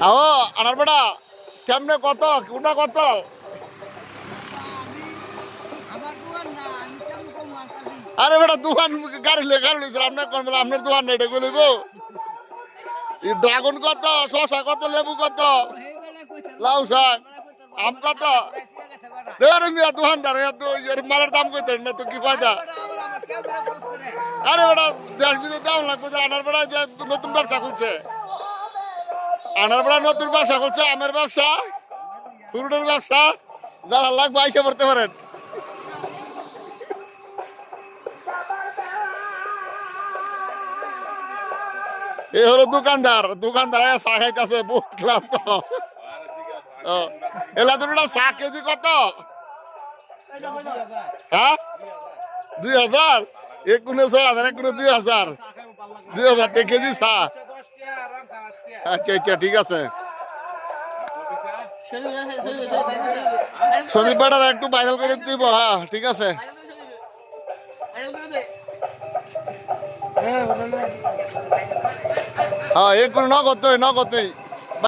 আও আনার বেড়া কেমনে কত কোনটা কত আরে বেটা দোকান গাড়ি লইছে আপনার কোন বলে আপনার দোকান নেই এটা বলিব ড্রাগন কত শসা কত লেবু কত লাউ শাক আম কত দেড় মিয়া দোকানদার মালের দাম কইতেন না তো কি ফায়দা আরে বেটা দেশ বিদেশ দাম লাগবে যে আনার বেড়া যে নতুন ব্যবসা খুলছে আনার বেড়া নতুন ব্যবসা খুলছে আমের ব্যবসা ফ্রুটের ব্যবসা যারা লাগবে আইসে পড়তে পারেন এ হলো দোকানদার দোকানদার চা খাইতেছে বহুত ক্লান্ত এলা দুটা চা কেজি কত হ্যাঁ 2000 একুনে 6000 একুনে 2000 টাকা কেজি চা আচ্ছা আচ্ছা ঠিক আছে সন্দীপ বেটার একটু ভাইরাল করে দিব হ্যাঁ ঠিক আছে হ্যাঁ একুনে নগদই